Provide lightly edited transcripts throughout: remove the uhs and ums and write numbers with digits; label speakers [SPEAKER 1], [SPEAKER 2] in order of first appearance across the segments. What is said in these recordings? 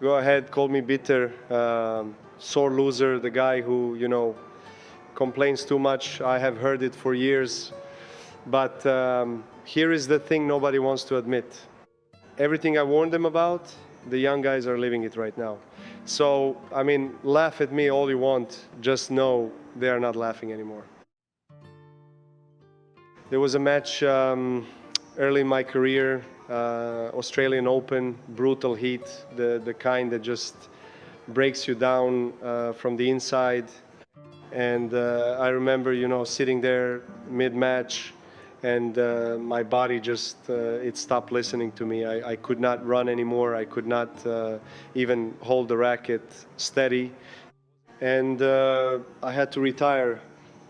[SPEAKER 1] go ahead, call me bitter, sore loser, the guy who, complains too much. I have heard it for years. But here is the thing nobody wants to admit. Everything I warned them about, the young guys are living it right now. So, laugh at me all you want. Just know they are not laughing anymore. There was a match early in my career, Australian Open, brutal heat, the kind that just breaks you down from the inside. And I remember, sitting there mid-match, and my body just, it stopped listening to me. I could not run anymore. I could not even hold the racket steady. And I had to retire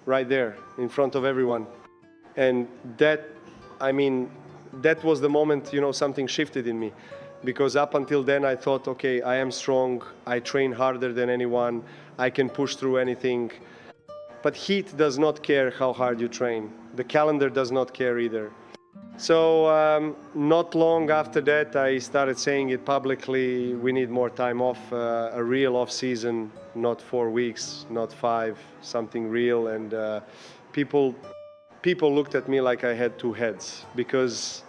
[SPEAKER 1] right there in front of everyone. And that was the moment, something shifted in me. Because up until then I thought, okay, I am strong, I train harder than anyone, I can push through anything. But heat does not care how hard you train. The calendar does not care either. So not long after that, I started saying it publicly, we need more time off, a real off season, not 4 weeks, not 5, something real. And people looked at me like I had two heads, because,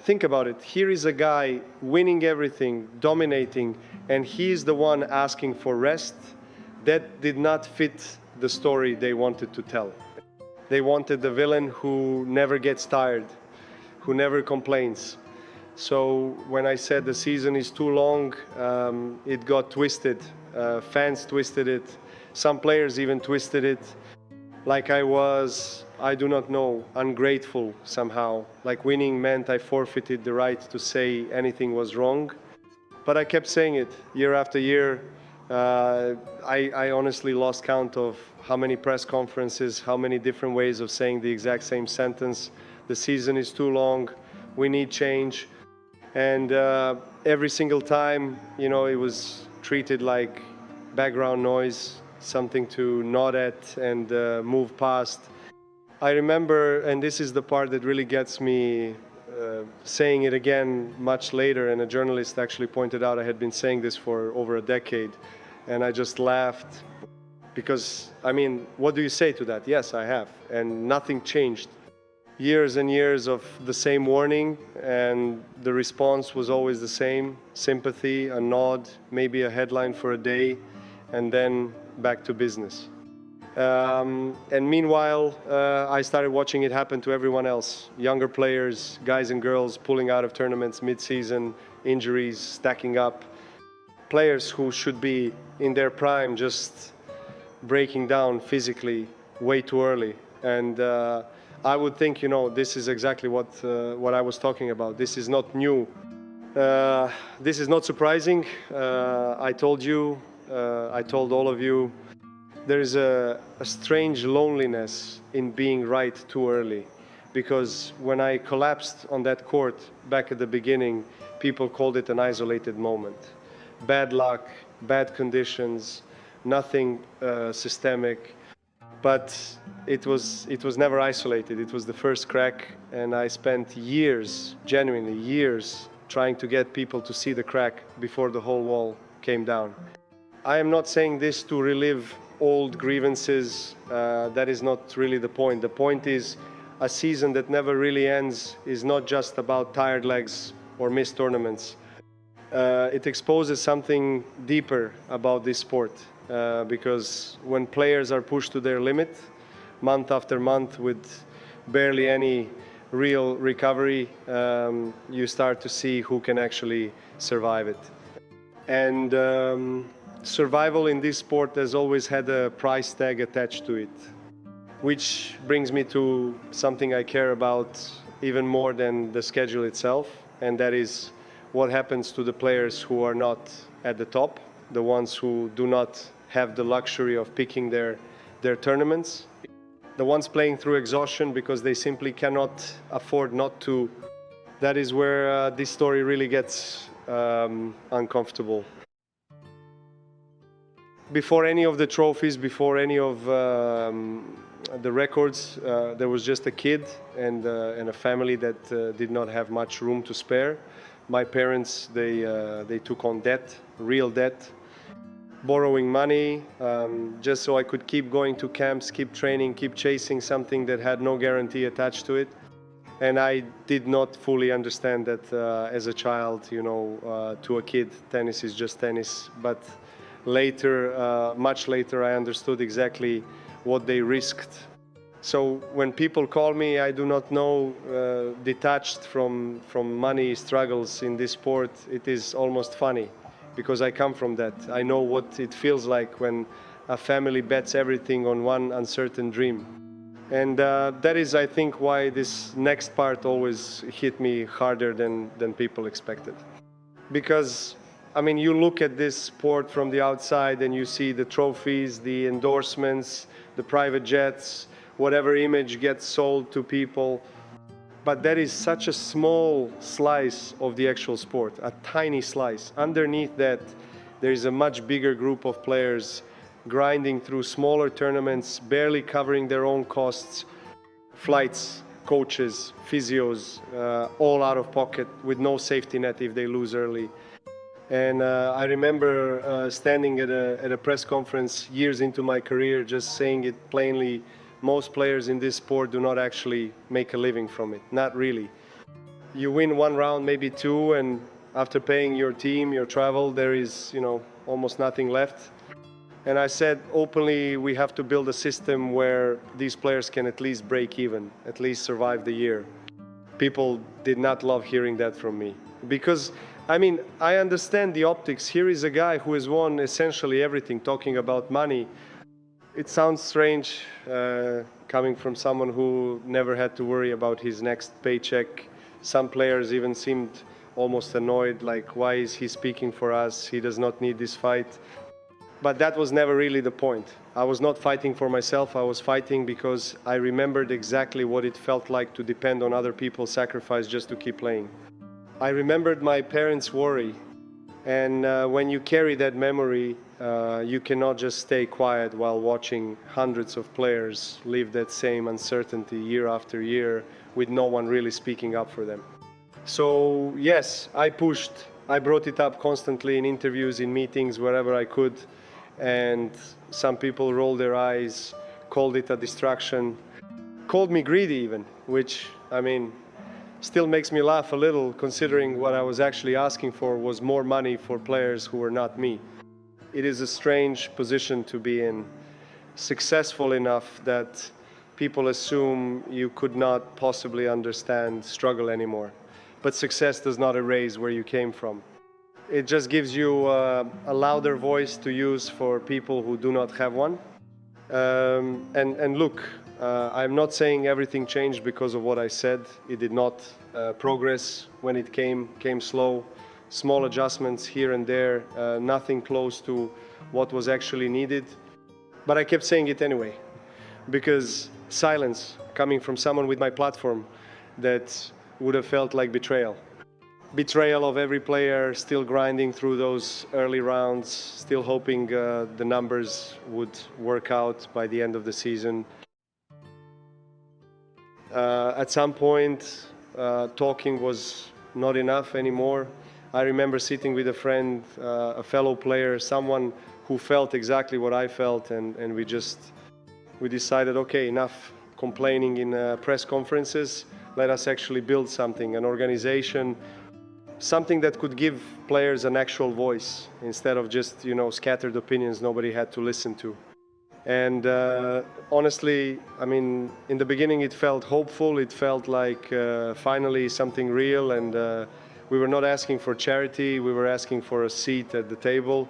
[SPEAKER 1] think about it. Here is a guy winning everything, dominating, and he's the one asking for rest. That did not fit the story they wanted to tell. They wanted the villain who never gets tired, who never complains. So when I said the season is too long, it got twisted. Fans twisted it. Some players even twisted it. Like I was, I do not know, ungrateful somehow. Like winning meant I forfeited the right to say anything was wrong. But I kept saying it year after year. I honestly lost count of how many press conferences, how many different ways of saying the exact same sentence. The season is too long, we need change. And every single time, it was treated like background noise, something to nod at and move past. I remember, and this is the part that really gets me, saying it again much later, and a journalist actually pointed out I had been saying this for over a decade, and I just laughed because, what do you say to that? Yes, I have, and nothing changed. Years and years of the same warning, and the response was always the same: sympathy, a nod, maybe a headline for a day, and then back to business. And meanwhile, I started watching it happen to everyone else. Younger players, guys and girls pulling out of tournaments mid-season, injuries stacking up. Players who should be in their prime just breaking down physically way too early. And I would think, this is exactly what I was talking about. This is not new. This is not surprising. I told you, I told all of you, there is a strange loneliness in being right too early, because when I collapsed on that court back at the beginning, people called it an isolated moment. Bad luck, bad conditions, nothing systemic, but it was never isolated. It was the first crack, and I spent years, genuinely years, trying to get people to see the crack before the whole wall came down. I am not saying this to relive old grievances. That is not really the point. The point is, a season that never really ends is not just about tired legs or missed tournaments. It exposes something deeper about this sport, because when players are pushed to their limit, month after month, with barely any real recovery, you start to see who can actually survive it. And survival in this sport has always had a price tag attached to it, which brings me to something I care about even more than the schedule itself, and that is what happens to the players who are not at the top, the ones who do not have the luxury of picking their tournaments, the ones playing through exhaustion because they simply cannot afford not to. That is where this story really gets uncomfortable. Before any of the trophies, before any of the records, there was just a kid and a family that did not have much room to spare. My parents, they took on debt, real debt, borrowing money, just so I could keep going to camps, keep training, keep chasing something that had no guarantee attached to it. And I did not fully understand that as a child, to a kid, tennis is just tennis. But later, much later, I understood exactly what they risked. So when people call me, I do not know, detached from money struggles in this sport, it is almost funny because I come from that. I know what it feels like when a family bets everything on one uncertain dream. And that is, I think, why this next part always hit me harder than people expected. Because, I mean, you look at this sport from the outside and you see the trophies, the endorsements, the private jets, whatever image gets sold to people. But that is such a small slice of the actual sport, a tiny slice. Underneath that, there is a much bigger group of players grinding through smaller tournaments, barely covering their own costs, flights, coaches, physios, all out of pocket with no safety net if they lose early. And I remember standing at a press conference years into my career, just saying it plainly, most players in this sport do not actually make a living from it, not really. You win one round, maybe two, and after paying your team, your travel, there is, almost nothing left. And I said openly, we have to build a system where these players can at least break even, at least survive the year. People did not love hearing that from me. Because, I understand the optics. Here is a guy who has won essentially everything, talking about money. It sounds strange coming from someone who never had to worry about his next paycheck. Some players even seemed almost annoyed, like, why is he speaking for us? He does not need this fight. But that was never really the point. I was not fighting for myself. I was fighting because I remembered exactly what it felt like to depend on other people's sacrifice just to keep playing. I remembered my parents' worry. And when you carry that memory, you cannot just stay quiet while watching hundreds of players live that same uncertainty year after year with no one really speaking up for them. So yes, I pushed. I brought it up constantly in interviews, in meetings, wherever I could. And some people rolled their eyes, called it a distraction, called me greedy even, which, still makes me laugh a little, considering what I was actually asking for was more money for players who were not me. It is a strange position to be in, successful enough that people assume you could not possibly understand struggle anymore. But success does not erase where you came from. It just gives you a louder voice to use for people who do not have one. And look, I'm not saying everything changed because of what I said. It did not progress when it came slow. Small adjustments here and there, nothing close to what was actually needed. But I kept saying it anyway, because silence coming from someone with my platform, that would have felt like betrayal. Betrayal of every player still grinding through those early rounds, still hoping the numbers would work out by the end of the season. At some point, talking was not enough anymore. I remember sitting with a friend, a fellow player, someone who felt exactly what I felt, and we decided, okay, enough complaining in press conferences. Let us actually build something, an organization, something that could give players an actual voice instead of just, scattered opinions nobody had to listen to. And honestly, in the beginning it felt hopeful. It felt like finally something real, and we were not asking for charity. We were asking for a seat at the table,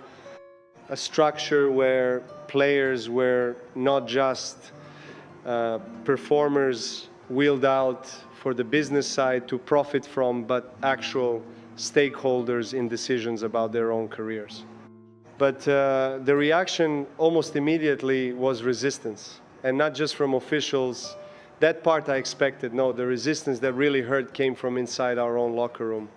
[SPEAKER 1] a structure where players were not just performers wheeled out for the business side to profit from, but actual stakeholders in decisions about their own careers. But the reaction almost immediately was resistance, and not just from officials. That part I expected. No, the resistance that really hurt came from inside our own locker room.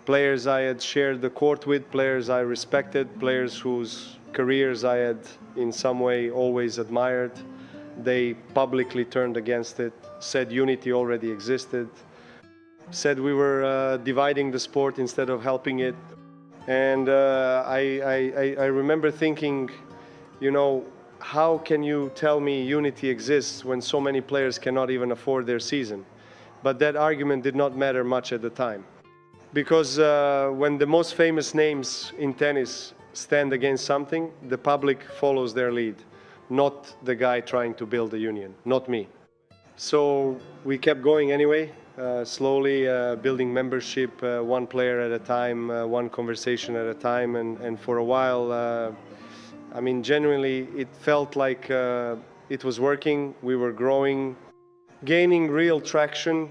[SPEAKER 1] Players I had shared the court with, players I respected, players whose careers I had in some way always admired. They publicly turned against it, said unity already existed. said we were dividing the sport instead of helping it. And I remember thinking, you know, how can you tell me unity exists when so many players cannot even afford their season? But that argument did not matter much at the time. Because when the most famous names in tennis stand against something, the public follows their lead, not the guy trying to build a union, not me. So we kept going anyway, slowly building membership, one player at a time, one conversation at a time, and for a while, I mean, genuinely, it felt like it was working. We were growing, gaining real traction.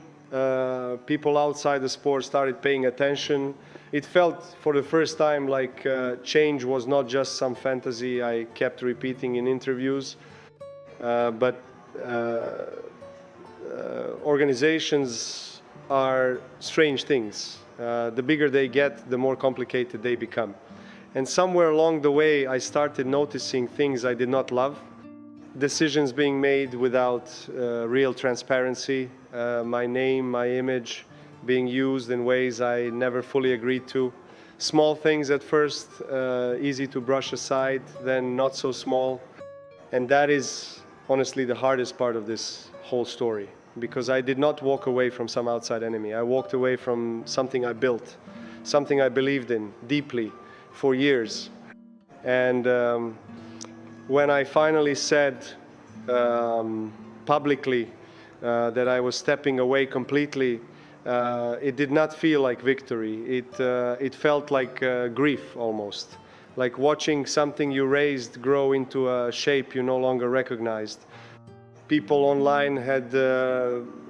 [SPEAKER 1] People outside the sport started paying attention. It felt for the first time like change was not just some fantasy I kept repeating in interviews, but organizations are strange things. The bigger they get, the more complicated they become. And somewhere along the way, I started noticing things I did not love. Decisions being made without real transparency, my name, my image being used in ways I never fully agreed to. Small things at first, easy to brush aside, then not so small. And that is honestly the hardest part of this whole story, because I did not walk away from some outside enemy. I walked away from something I built, something I believed in deeply for years. And when I finally said publicly that I was stepping away completely, it did not feel like victory. It felt like grief almost, like watching something you raised grow into a shape you no longer recognized. People online had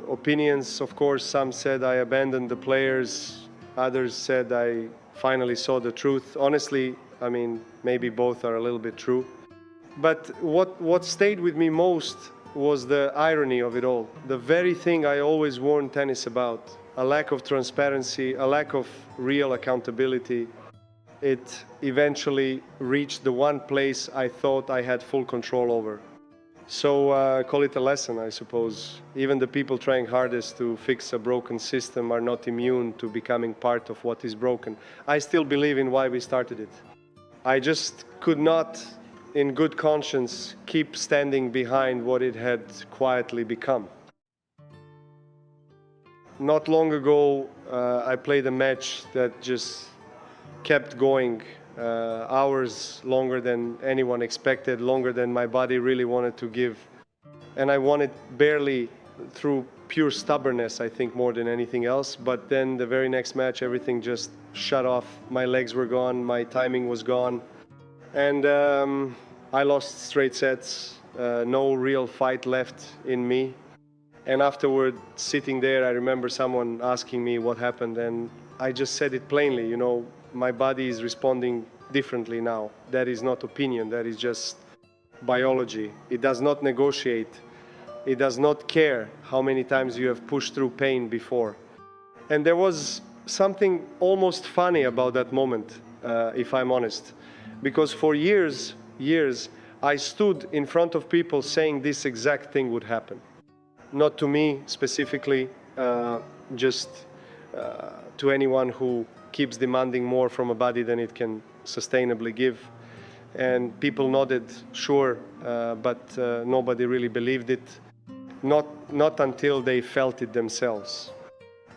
[SPEAKER 1] opinions, of course. Some said I abandoned the players, others said I finally saw the truth. Honestly, I mean, maybe both are a little bit true. But what stayed with me most was the irony of it all. The very thing I always warned tennis about, a lack of transparency, a lack of real accountability, it eventually reached the one place I thought I had full control over. So call it a lesson, I suppose. Even the people trying hardest to fix a broken system are not immune to becoming part of what is broken. I still believe in why we started it. I just could not, in good conscience, keep standing behind what it had quietly become. Not long ago, I played a match that just kept going, hours longer than anyone expected, longer than my body really wanted to give. And I won it barely through pure stubbornness, I think, more than anything else. But then the very next match, everything just shut off. My legs were gone, my timing was gone. And I lost straight sets, no real fight left in me. And afterward, sitting there, I remember someone asking me what happened, and I just said it plainly, you know, my body is responding differently now. That is not opinion, that is just biology. It does not negotiate. It does not care how many times you have pushed through pain before. And there was something almost funny about that moment, if I'm honest. Because for years, I stood in front of people saying this exact thing would happen. Not to me specifically, just to anyone who keeps demanding more from a body than it can sustainably give. And people nodded, sure, but nobody really believed it. Not until they felt it themselves.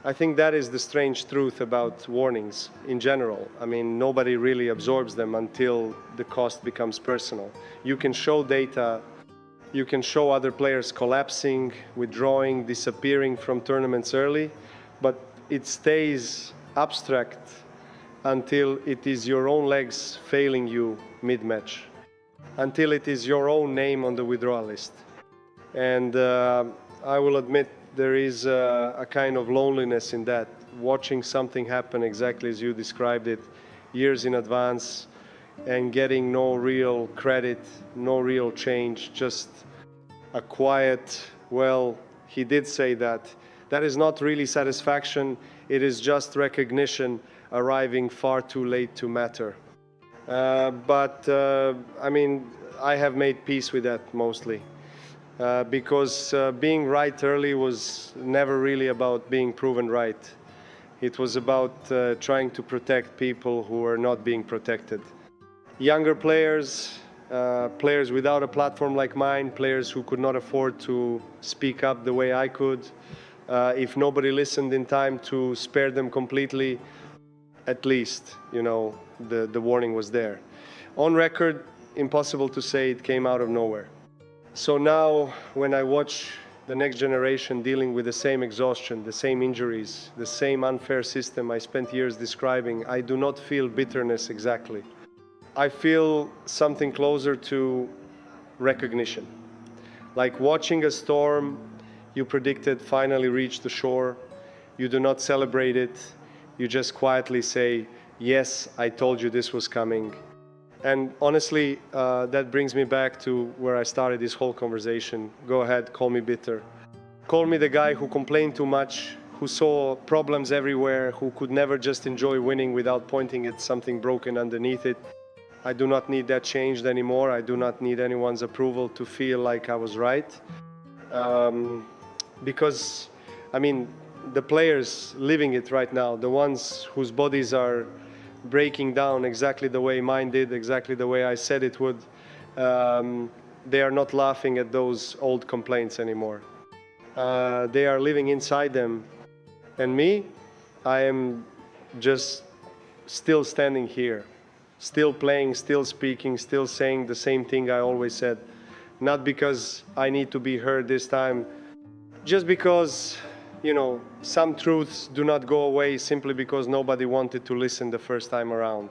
[SPEAKER 1] I think that is the strange truth about warnings in general. I mean, nobody really absorbs them until the cost becomes personal. You can show data, you can show other players collapsing, withdrawing, disappearing from tournaments early, but it stays abstract until it is your own legs failing you mid-match, until it is your own name on the withdrawal list. And I will admit there is a kind of loneliness in that, watching something happen exactly as you described it, years in advance, and getting no real credit, no real change, just a quiet, well, he did say that. That is not really satisfaction, it is just recognition arriving far too late to matter. I mean, I have made peace with that mostly. because being right early was never really about being proven right. It was about trying to protect people who are not being protected. Younger players, players without a platform like mine, players who could not afford to speak up the way I could. If nobody listened in time to spare them completely, at least, the warning was there. On record, impossible to say it came out of nowhere. So now, when I watch the next generation dealing with the same exhaustion, the same injuries, the same unfair system I spent years describing, I do not feel bitterness exactly. I feel something closer to recognition. Like watching a storm you predicted finally reach the shore, you do not celebrate it, you just quietly say, yes, I told you this was coming. And honestly, that brings me back to where I started this whole conversation. Go ahead, call me bitter. Call me the guy who complained too much, who saw problems everywhere, who could never just enjoy winning without pointing at something broken underneath it. I do not need that changed anymore. I do not need anyone's approval to feel like I was right. Because, the players living it right now, the ones whose bodies are breaking down exactly the way mine did, exactly the way I said it would, they are not laughing at those old complaints anymore. They are living inside them. And me, I am just still standing here, still playing, still speaking, still saying the same thing I always said. Not because I need to be heard this time, just because, some truths do not go away simply because nobody wanted to listen the first time around.